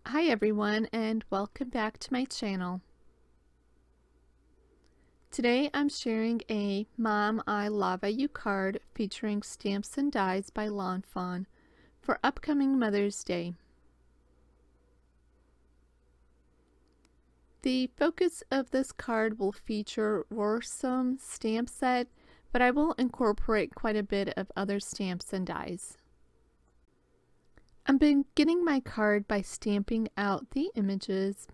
Hi everyone, and welcome back to my channel. Today I'm sharing a Mom I Lava You card featuring stamps and dies by Lawn Fawn for upcoming Mother's Day. The focus of this card will feature Rawrsome stamp set, but I will incorporate quite a bit of other stamps and dies. I'm beginning my card by stamping out the images.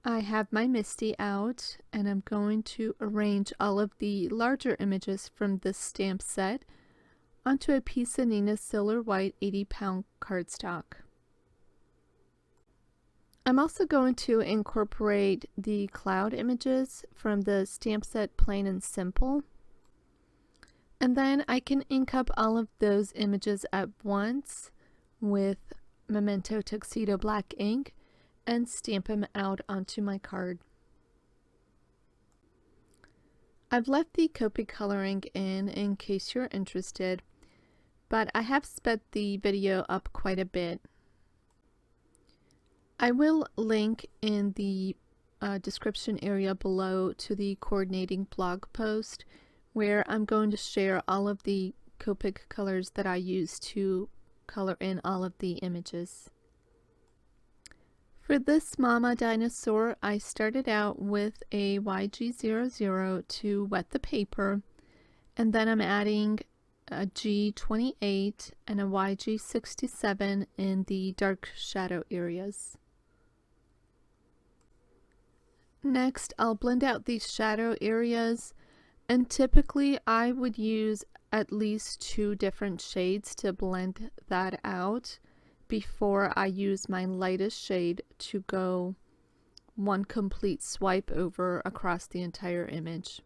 I have my Misty out, and I'm going to arrange all of the larger images from this stamp set onto a piece of Nina Silver White 80-pound cardstock. I'm also going to incorporate the cloud images from the stamp set Plain and Simple. And then I can ink up all of those images at once with Memento Tuxedo black ink and stamp them out onto my card. I've left the Copic coloring in case you're interested, but I have sped the video up quite a bit. I will link in the description area below to the coordinating blog post where I'm going to share all of the Copic colors that I use to color in all of the images. For this mama dinosaur, I started out with a YG00 to wet the paper, and then I'm adding a G28 and a YG67 in the dark shadow areas. Next, I'll blend out these shadow areas, and typically I would use at least 2 different shades to blend that out before I use my lightest shade to go one complete swipe over across the entire image.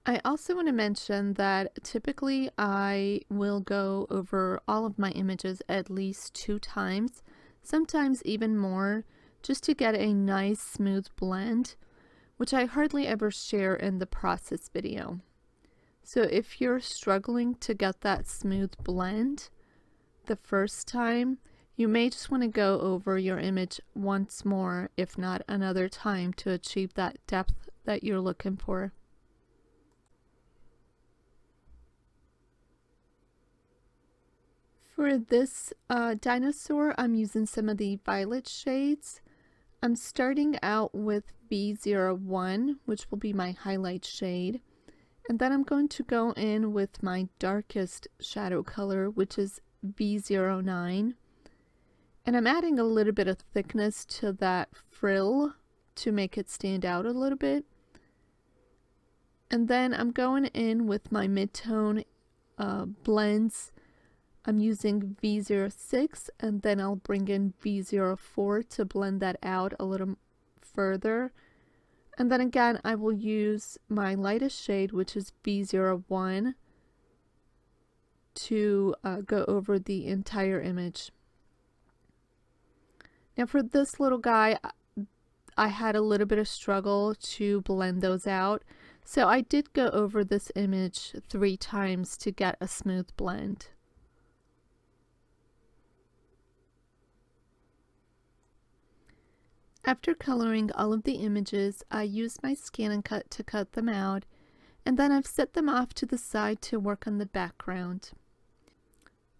I also want to mention that typically I will go over all of my images at least 2 times, sometimes even more, just to get a nice smooth blend, which I hardly ever share in the process video. So if you're struggling to get that smooth blend the first time, you may just want to go over your image once more, if not another time, to achieve that depth that you're looking for. For this dinosaur, I'm using some of the violet shades. I'm starting out with B01, which will be my highlight shade. And then I'm going to go in with my darkest shadow color, which is B09. And I'm adding a little bit of thickness to that frill to make it stand out a little bit. And then I'm going in with my mid-tone blends. I'm using V06, and then I'll bring in V04 to blend that out a little further. And then again, I will use my lightest shade, which is B01, to go over the entire image. Now for this little guy, I had a little bit of struggle to blend those out. So I did go over this image 3 times to get a smooth blend. After coloring all of the images, I used my scan and cut to cut them out, and then I've set them off to the side to work on the background.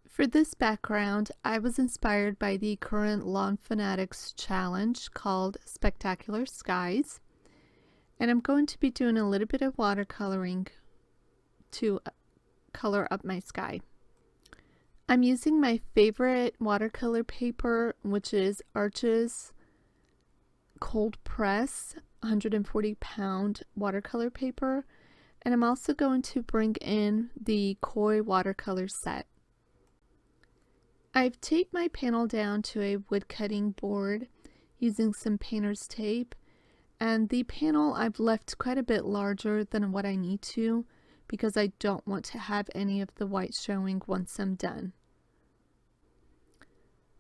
For this background, I was inspired by the current Lawn Fanatics challenge called Spectacular Skies, and I'm going to be doing a little bit of watercoloring to color up my sky. I'm using my favorite watercolor paper, which is Arches cold press 140-pound watercolor paper, and I'm also going to bring in the Koi watercolor set. I've taped my panel down to a wood cutting board using some painter's tape, and the panel I've left quite a bit larger than what I need to because I don't want to have any of the white showing once I'm done.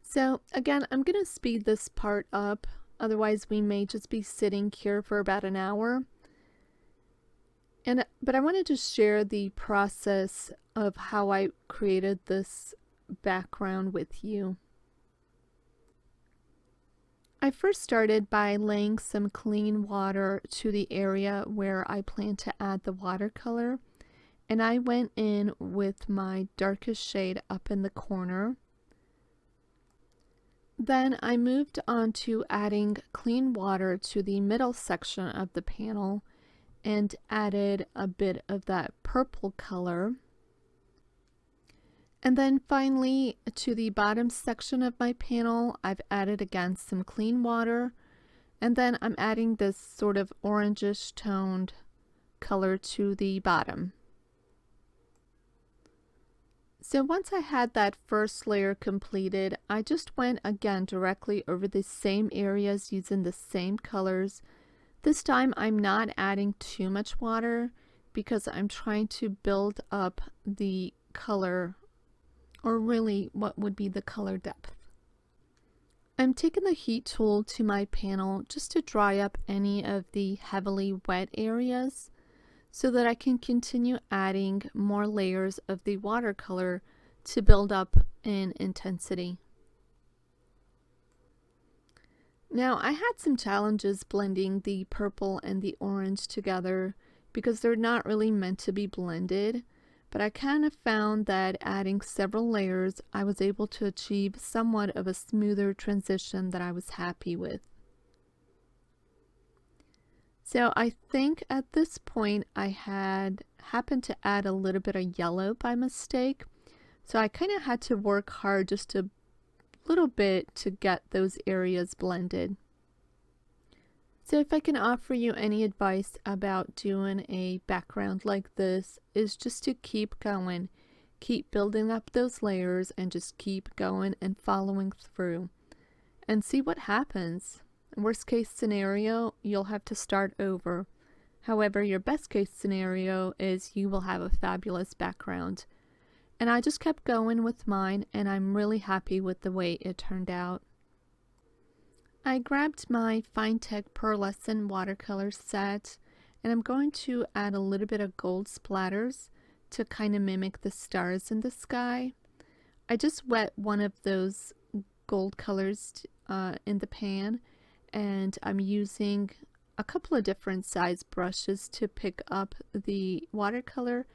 So again, I'm going to speed this part up. Otherwise, we may just be sitting here for about an hour. But I wanted to share the process of how I created this background with you. I first started by laying some clean water to the area where I plan to add the watercolor, and I went in with my darkest shade up in the corner. Then I moved on to adding clean water to the middle section of the panel and added a bit of that purple color. And then finally to the bottom section of my panel, I've added again some clean water, and then I'm adding this sort of orangish toned color to the bottom. So once I had that first layer completed, I just went again directly over the same areas using the same colors. This time I'm not adding too much water because I'm trying to build up the color, or really what would be the color depth. I'm taking the heat tool to my panel just to dry up any of the heavily wet areas, so that I can continue adding more layers of the watercolor to build up in intensity. Now, I had some challenges blending the purple and the orange together because they're not really meant to be blended, but I kind of found that adding several layers, I was able to achieve somewhat of a smoother transition that I was happy with. So I think at this point I had happened to add a little bit of yellow by mistake. So I kind of had to work hard just a little bit to get those areas blended. So if I can offer you any advice about doing a background like this, is just to keep going. Keep building up those layers and just keep going and following through and see what happens. Worst case scenario, you'll have to start over. However, your best case scenario is you will have a fabulous background. And I just kept going with mine, and I'm really happy with the way it turned out. I grabbed my Finetech Pearlescent watercolor set, and I'm going to add a little bit of gold splatters to kind of mimic the stars in the sky. I just wet one of those gold colors in the pan, and I'm using a couple of different size brushes to pick up the watercolor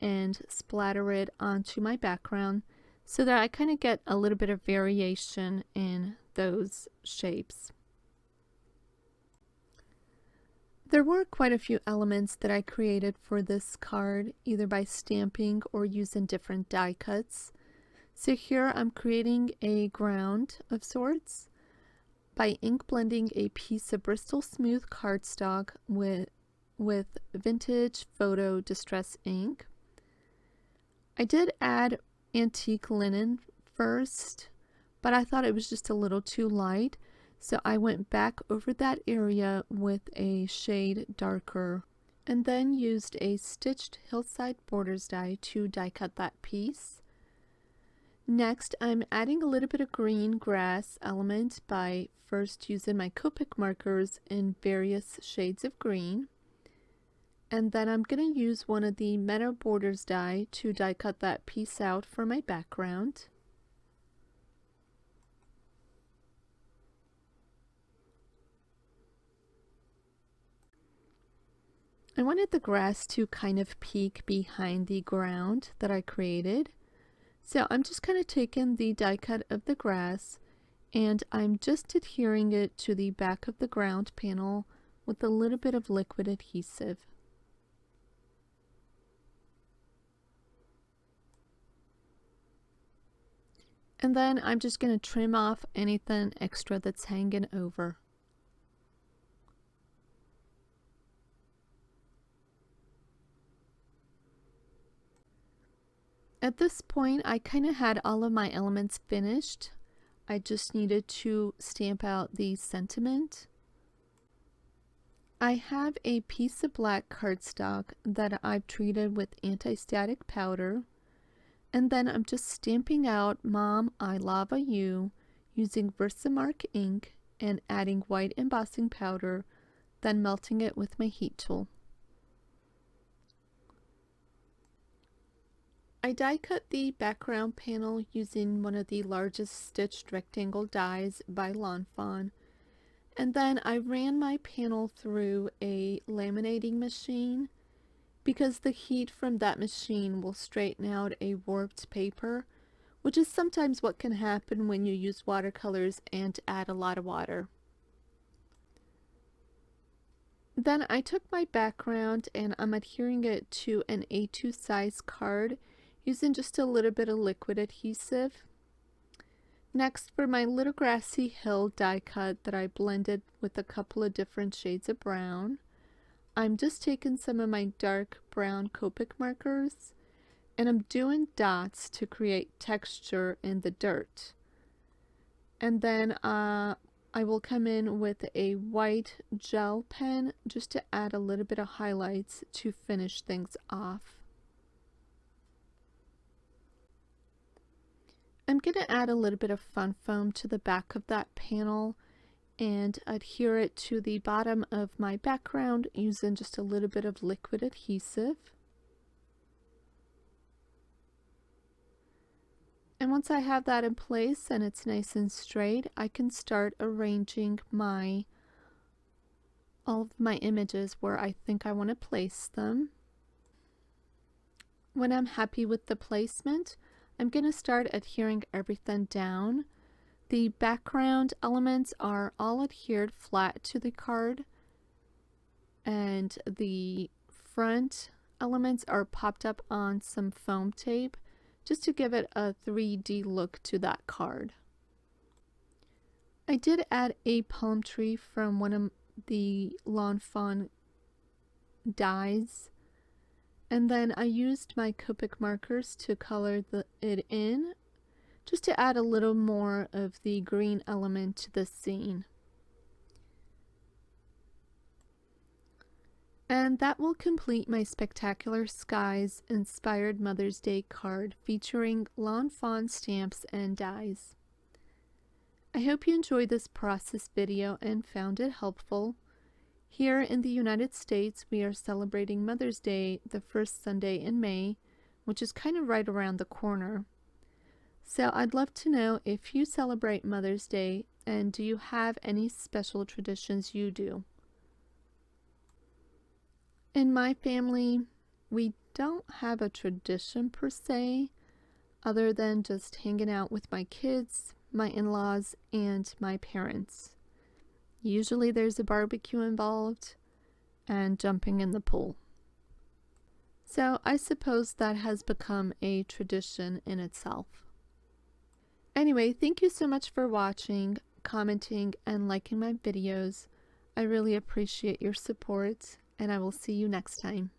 and splatter it onto my background so that I kind of get a little bit of variation in those shapes. There were quite a few elements that I created for this card, either by stamping or using different die cuts. So here I'm creating a ground of sorts by ink blending a piece of Bristol Smooth cardstock with vintage photo distress ink. I did add antique linen first, but I thought it was just a little too light, so I went back over that area with a shade darker and then used a stitched Hillside borders die to die cut that piece. Next, I'm adding a little bit of green grass element by first using my Copic markers in various shades of green. And then I'm going to use one of the Meadow borders die to die cut that piece out for my background. I wanted the grass to kind of peek behind the ground that I created. So I'm just kind of taking the die cut of the grass and I'm just adhering it to the back of the ground panel with a little bit of liquid adhesive. And then I'm just going to trim off anything extra that's hanging over. At this point, I kind of had all of my elements finished. I just needed to stamp out the sentiment. I have a piece of black cardstock that I've treated with anti-static powder. And then I'm just stamping out Mom, I Lava You using Versamark ink and adding white embossing powder, then melting it with my heat tool. I die cut the background panel using one of the largest stitched rectangle dies by Lawn Fawn, and then I ran my panel through a laminating machine because the heat from that machine will straighten out a warped paper, which is sometimes what can happen when you use watercolors and add a lot of water. Then I took my background and I'm adhering it to an A2 size card using just a little bit of liquid adhesive. Next, for my little grassy hill die cut that I blended with a couple of different shades of brown, I'm just taking some of my dark brown Copic markers and I'm doing dots to create texture in the dirt. And then I will come in with a white gel pen just to add a little bit of highlights to finish things off. I'm going to add a little bit of fun foam to the back of that panel and adhere it to the bottom of my background using just a little bit of liquid adhesive. And once I have that in place and it's nice and straight, I can start arranging all of my images where I think I want to place them. When I'm happy with the placement, I'm going to start adhering everything down. The background elements are all adhered flat to the card, and the front elements are popped up on some foam tape just to give it a 3D look to that card. I did add a palm tree from one of the Lawn Fawn dies, and then I used my Copic markers to color it in, just to add a little more of the green element to the scene. And that will complete my Spectacular Skies inspired Mother's Day card featuring Lawn Fawn stamps and dies. I hope you enjoyed this process video and found it helpful. Here in the United States, we are celebrating Mother's Day the first Sunday in May, which is kind of right around the corner. So I'd love to know if you celebrate Mother's Day and do you have any special traditions you do? In my family, we don't have a tradition per se, other than just hanging out with my kids, my in-laws, and my parents. Usually there's a barbecue involved and jumping in the pool. So I suppose that has become a tradition in itself. Anyway, thank you so much for watching, commenting, and liking my videos. I really appreciate your support, and I will see you next time.